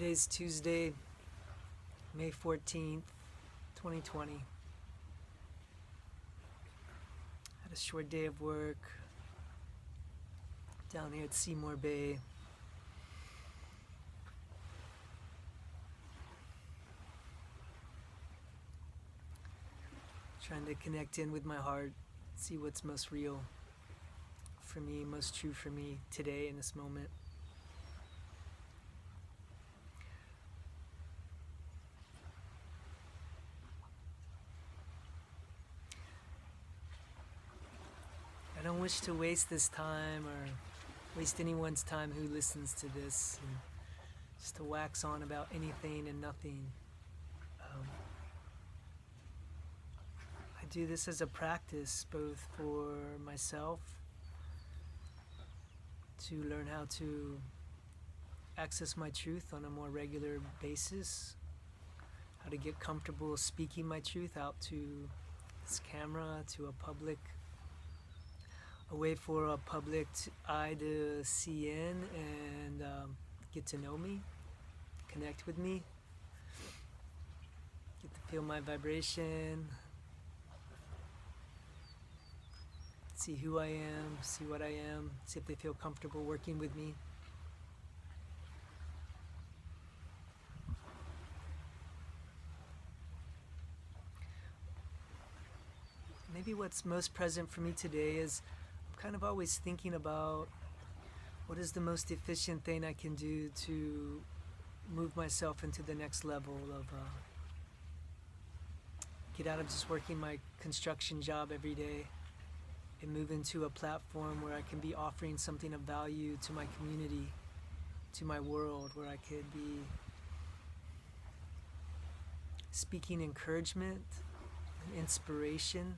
Today's Tuesday, May 14th, 2020. Had a short day of work down here at Seymour Bay. Trying to connect in with my heart, see what's most real for me, most true for me today in this moment. I don't wish to waste this time or waste anyone's time who listens to this, and just to wax on about anything and nothing. I do this as a practice, both for myself, to learn how to access my truth on a more regular basis, how to get comfortable speaking my truth out to this camera, to a public, a way for a public eye to see in and get to know me, connect with me, get to feel my vibration, see who I am, see what I am, see if they feel comfortable working with me. Maybe what's most present for me today is I'm kind of always thinking about what is the most efficient thing I can do to move myself into the next level of get out of just working my construction job every day and move into a platform where I can be offering something of value to my community, to my world, where I could be speaking encouragement, inspiration,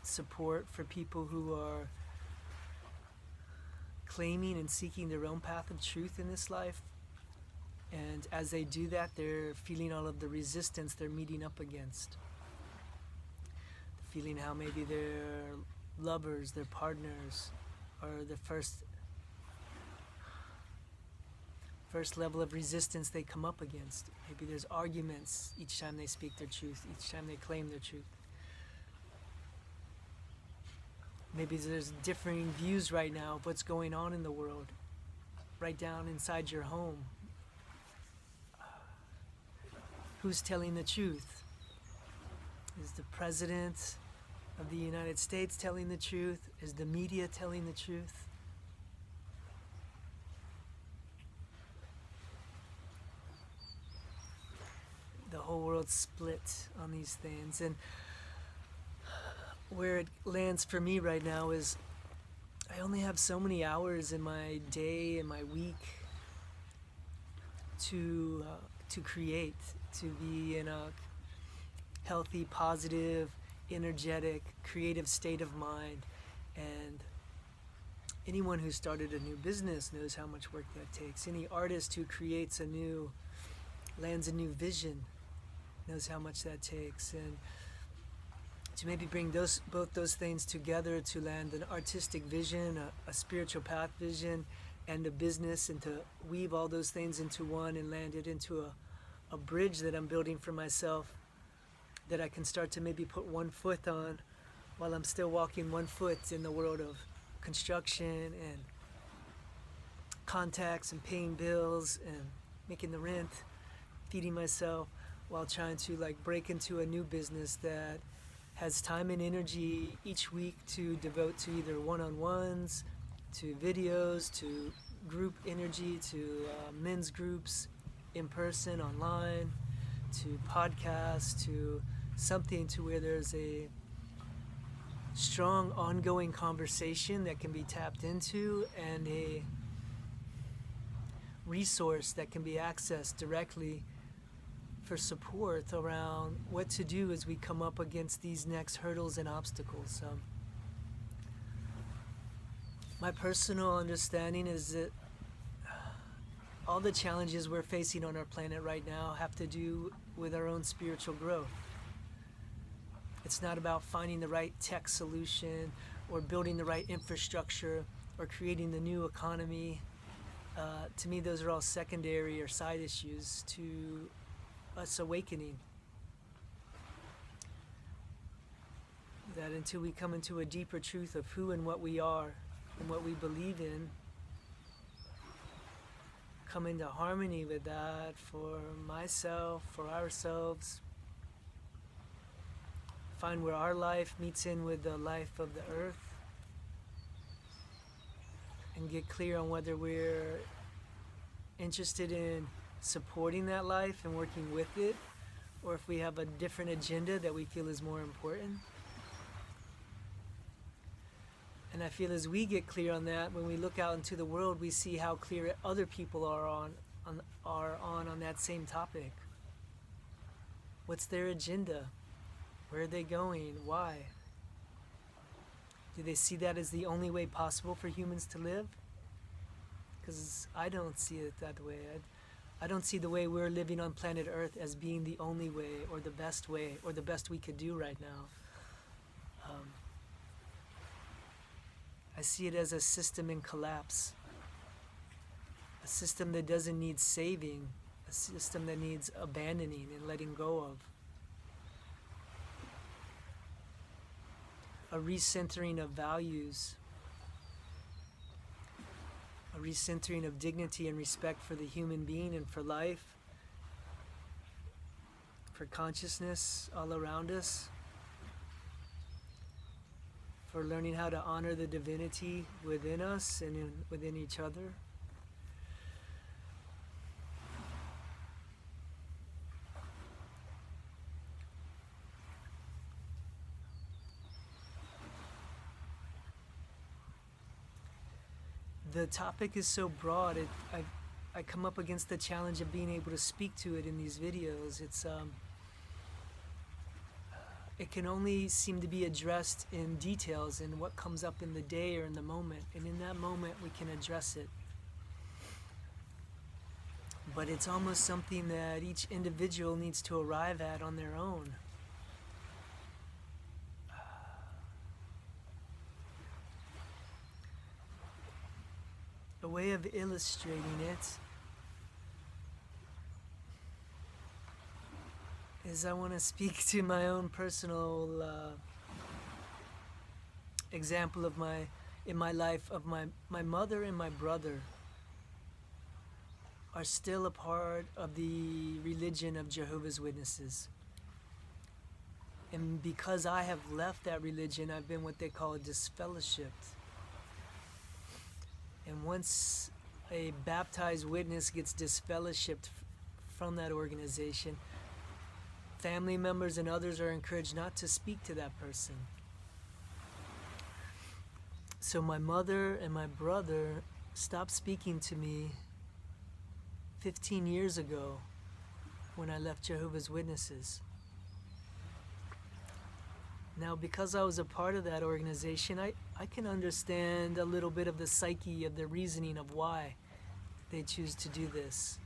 support for people who are claiming and seeking their own path of truth in this life. And as they do that, they're feeling all of the resistance they're meeting up against. Feeling how maybe their lovers, their partners, are the first level of resistance they come up against. Maybe there's arguments each time they speak their truth, each time they claim their truth. Maybe there's differing views right now of what's going on in the world, right down inside your home. Who's telling the truth? Is the President of the United States telling the truth? Is the media telling the truth? The whole world's split on these things. And where it lands for me right now is I only have so many hours in my day and my week to create, to be in a healthy, positive, energetic, creative state of mind. And anyone who started a new business knows how much work that takes. Any artist who creates lands a new vision knows how much that takes. And to maybe bring both those things together to land an artistic vision, a spiritual path vision, and a business, and to weave all those things into one and land it into a bridge that I'm building for myself, that I can start to maybe put one foot on while I'm still walking one foot in the world of construction and contacts and paying bills and making the rent, feeding myself, while trying to break into a new business that has time and energy each week to devote to either one-on-ones, to videos, to group energy, to men's groups, in person, online, to podcasts, to something to where there's a strong ongoing conversation that can be tapped into, and a resource that can be accessed directly for support around what to do as we come up against these next hurdles and obstacles. My personal understanding is that all the challenges we're facing on our planet right now have to do with our own spiritual growth. It's not about finding the right tech solution or building the right infrastructure or creating the new economy. To me, those are all secondary or side issues to us awakening. That until we come into a deeper truth of who and what we are and what we believe in, come into harmony with that for myself, for ourselves, find where our life meets in with the life of the earth, and get clear on whether we're interested in supporting that life and working with it, or if we have a different agenda that we feel is more important. And I feel as we get clear on that, when we look out into the world, we see how clear other people are on that same topic. What's their agenda? Where are they going? Why? Do they see that as the only way possible for humans to live? Because I don't see it that way. I don't see the way we're living on planet Earth as being the only way or the best we could do right now. I see it as a system in collapse, a system that doesn't need saving, a system that needs abandoning and letting go of. A recentering of values, a recentering of dignity and respect for the human being and for life, for consciousness all around us, for learning how to honor the divinity within us and within each other. The topic is so broad, I come up against the challenge of being able to speak to it in these videos. It can only seem to be addressed in details in what comes up in the day or in the moment, and in that moment we can address it. But it's almost something that each individual needs to arrive at on their own. A way of illustrating it is I want to speak to my own personal example of in my life of my mother and my brother are still a part of the religion of Jehovah's Witnesses. And because I have left that religion, I've been what they call disfellowshipped. And once a baptized witness gets disfellowshipped from that organization, family members and others are encouraged not to speak to that person. So my mother and my brother stopped speaking to me 15 years ago when I left Jehovah's Witnesses. Now, because I was a part of that organization, I can understand a little bit of the psyche of the reasoning of why they choose to do this.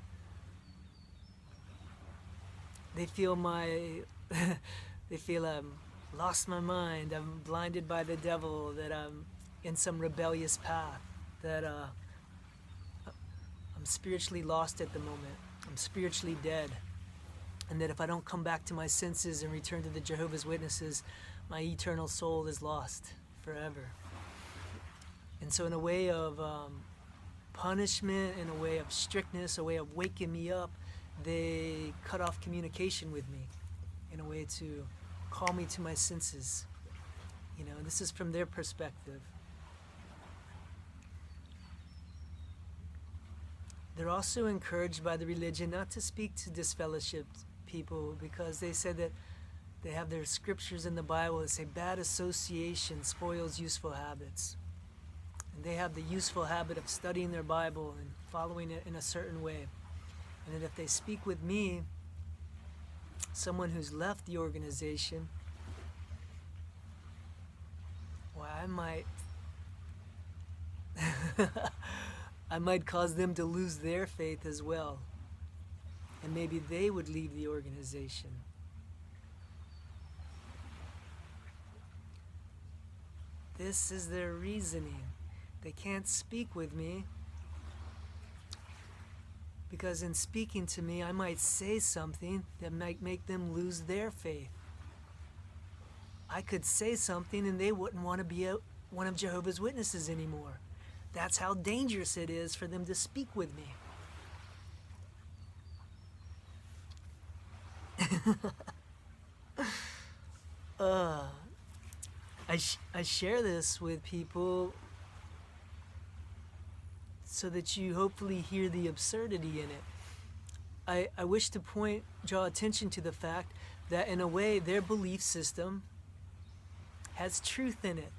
They feel they feel I'm lost my mind, I'm blinded by the devil, that I'm in some rebellious path, that I'm spiritually lost at the moment, I'm spiritually dead, and that if I don't come back to my senses and return to the Jehovah's Witnesses, my eternal soul is lost forever. And so in a way of punishment, in a way of strictness, a way of waking me up, they cut off communication with me in a way to call me to my senses. You know, this is from their perspective. They're also encouraged by the religion not to speak to disfellowshipped people, because they said that they have their scriptures in the Bible that say bad association spoils useful habits. And they have the useful habit of studying their Bible and following it in a certain way. And that if they speak with me, someone who's left the organization, well, I might cause them to lose their faith as well. And maybe they would leave the organization. This is their reasoning. They can't speak with me, Because in speaking to me, I might say something that might make them lose their faith. I could say something and they wouldn't want to be one of Jehovah's Witnesses anymore. That's how dangerous it is for them to speak with me. I share this with people so that you hopefully hear the absurdity in it. I wish to draw attention to the fact that in a way their belief system has truth in it.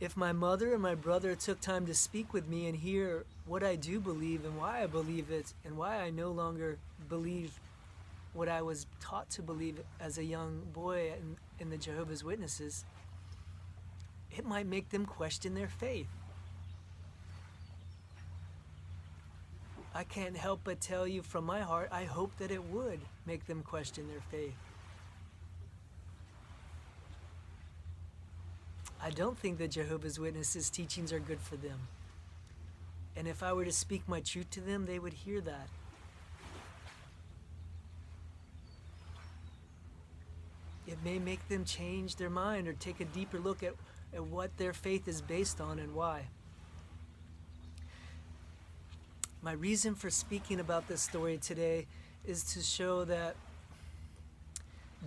If my mother and my brother took time to speak with me and hear what I do believe and why I believe it and why I no longer believe what I was taught to believe as a young boy in the Jehovah's Witnesses, it might make them question their faith. I can't help but tell you from my heart, I hope that it would make them question their faith. I don't think that Jehovah's Witnesses' teachings are good for them. And if I were to speak my truth to them, they would hear that. It may make them change their mind or take a deeper look at what their faith is based on and why. My reason for speaking about this story today is to show that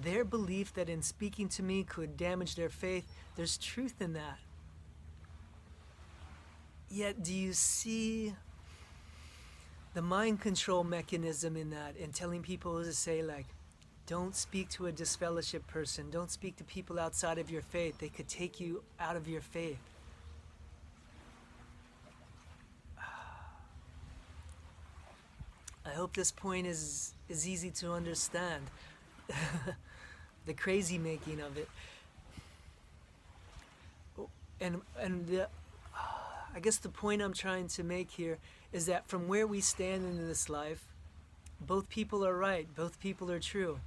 their belief that in speaking to me could damage their faith, there's truth in that. Yet, do you see the mind control mechanism in that, in telling people to say, like, don't speak to a disfellowship person, don't speak to people outside of your faith, they could take you out of your faith. I hope this point is easy to understand. The crazy making of it. And I guess the point I'm trying to make here is that from where we stand in this life, both people are right, both people are true.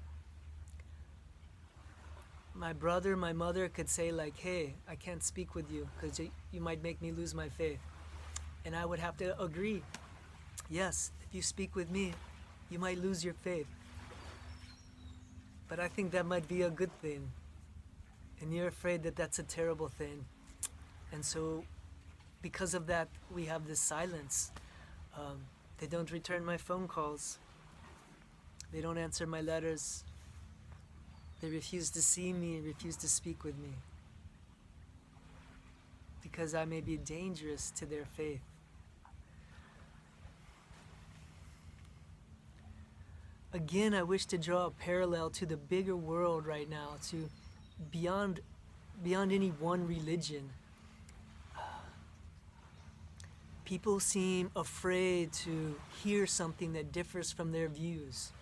My brother, my mother could say like, hey, I can't speak with you because you might make me lose my faith. And I would have to agree. Yes, if you speak with me, you might lose your faith. But I think that might be a good thing. And you're afraid that that's a terrible thing. And so, because of that, we have this silence. They don't return my phone calls. They don't answer my letters. They refuse to see me, refuse to speak with me. Because I may be dangerous to their faith. Again, I wish to draw a parallel to the bigger world right now, to beyond any one religion. People seem afraid to hear something that differs from their views.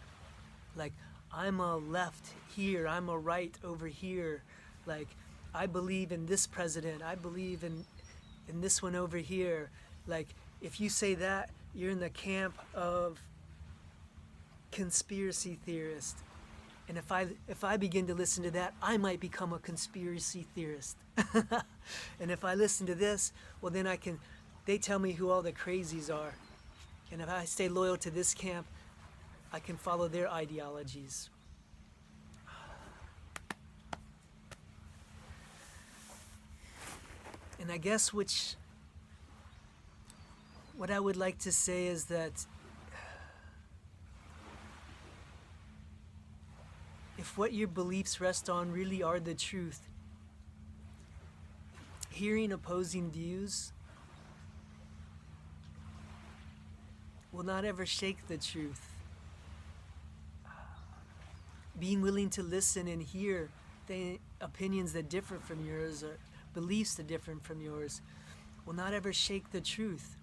Like, I'm a left here, I'm a right over here. Like, I believe in this president, I believe in this one over here. Like, if you say that, you're in the camp of conspiracy theorist. And if I begin to listen to that, I might become a conspiracy theorist. And if I listen to this, well then they tell me who all the crazies are. And if I stay loyal to this camp, I can follow their ideologies. And I guess what I would like to say is that if what your beliefs rest on really are the truth, hearing opposing views will not ever shake the truth. Being willing to listen and hear the opinions that differ from yours or beliefs that differ from yours will not ever shake the truth.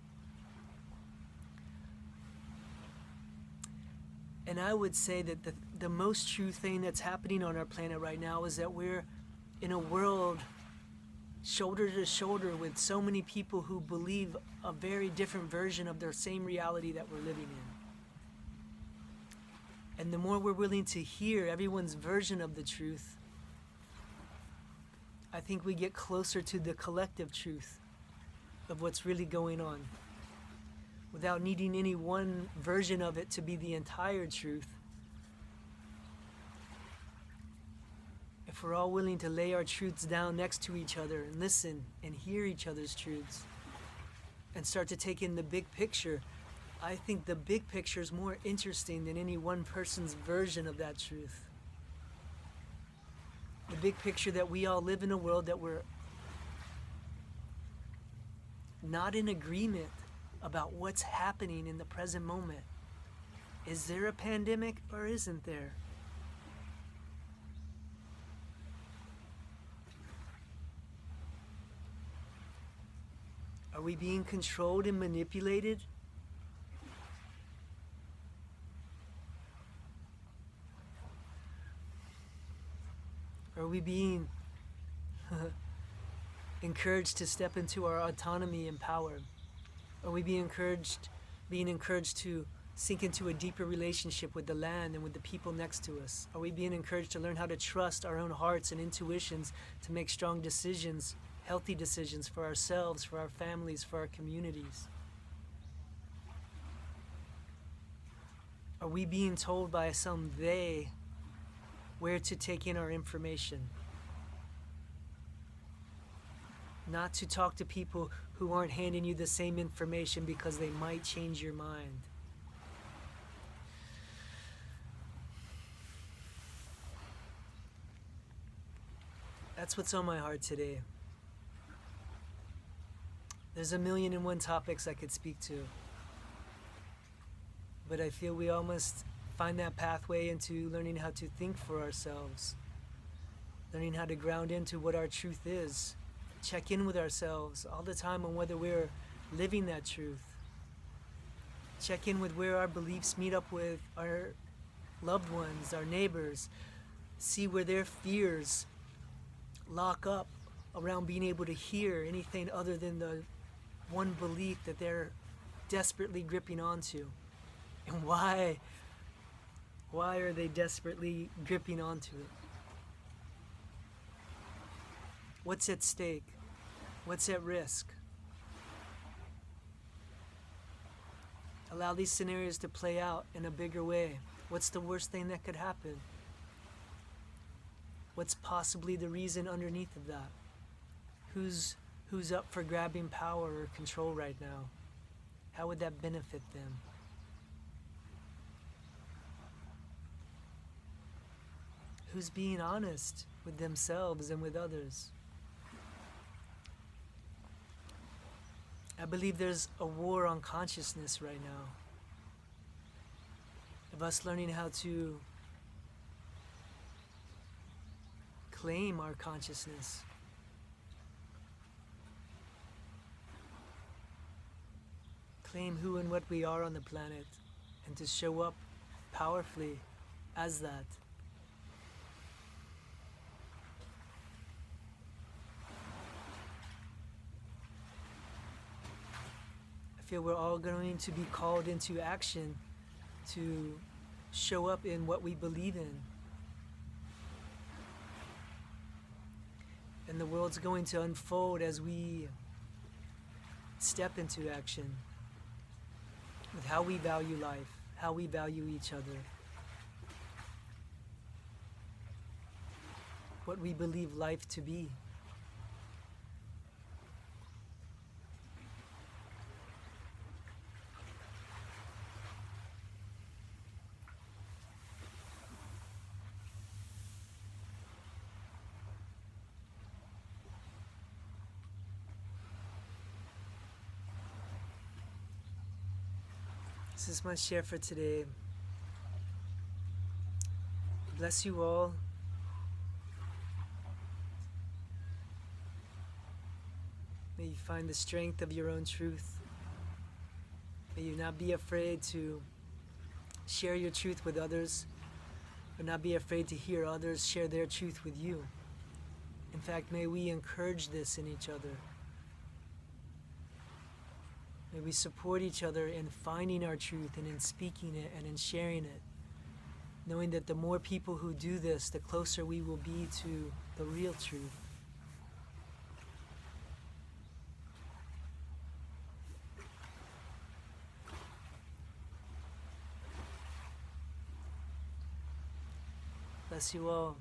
And I would say that the most true thing that's happening on our planet right now is that we're in a world shoulder to shoulder with so many people who believe a very different version of their same reality that we're living in. And the more we're willing to hear everyone's version of the truth, I think we get closer to the collective truth of what's really going on. without needing any one version of it to be the entire truth. If we're all willing to lay our truths down next to each other and listen and hear each other's truths and start to take in the big picture, I think the big picture is more interesting than any one person's version of that truth. The big picture that we all live in a world that we're not in agreement about what's happening in the present moment. Is there a pandemic or isn't there? Are we being controlled and manipulated? Are we being encouraged to step into our autonomy and power? Are we being encouraged to sink into a deeper relationship with the land and with the people next to us? Are we being encouraged to learn how to trust our own hearts and intuitions to make strong decisions, healthy decisions for ourselves, for our families, for our communities? Are we being told by some they where to take in our information? Not to talk to people who aren't handing you the same information because they might change your mind. That's what's on my heart today. There's 1,000,001 topics I could speak to, but I feel we all must find that pathway into learning how to think for ourselves, learning how to ground into what our truth is, check in with ourselves all the time on whether we're living that truth, check in with where our beliefs meet up with our loved ones, our neighbors, see where their fears lock up around being able to hear anything other than the one belief that they're desperately gripping onto. And why are they desperately gripping onto it? What's at stake? What's at risk? Allow these scenarios to play out in a bigger way. What's the worst thing that could happen? What's possibly the reason underneath of that? Who's up for grabbing power or control right now? How would that benefit them? Who's being honest with themselves and with others? I believe there's a war on consciousness right now, of us learning how to claim our consciousness. Claim who and what we are on the planet, and to show up powerfully as that. I feel we're all going to be called into action to show up in what we believe in. And the world's going to unfold as we step into action with how we value life, how we value each other, what we believe life to be. This is my share for today. Bless you all. May you find the strength of your own truth. May you not be afraid to share your truth with others, or not be afraid to hear others share their truth with you. In fact, may we encourage this in each other. May we support each other in finding our truth and in speaking it and in sharing it, knowing that the more people who do this, the closer we will be to the real truth. Bless you all.